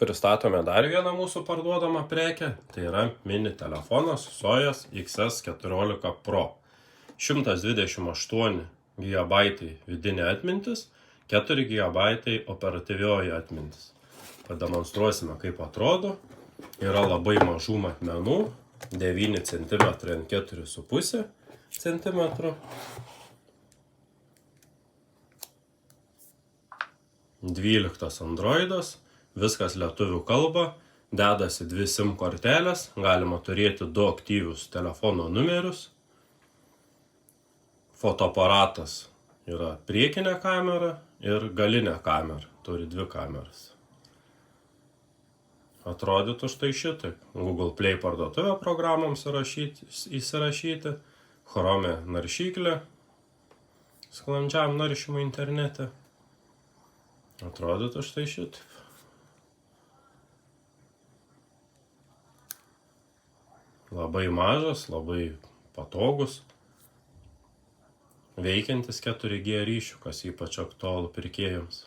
Pristatome dar vieną mūsų parduodamą prekę, tai yra mini telefonas Sojas XS14 Pro. 128 GB vidinė atmintis, 4 GB operatyvioji atmintis. Pademonstruosime, kaip atrodo. Yra labai mažų matmenų, 9 cm ant 4,5 cm. Dvyliktas Androidas, viskas lietuvių kalba, dedasi 2 SIM kortelės, galima turėti 2 aktyvius telefono numerius. Fotoaparatas yra priekinė kamera ir galinė kamera, turi 2 kameras. Atrodytų štai šitaip. Google Play parduotuvę programoms įsirašyti, Chrome naršyklė, sklandžiam naršymui internete. Atrodytų štai šitaip. Labai mažas, labai patogus, veikiantis 4G ryšių, kas ypač aktualu pirkėjams.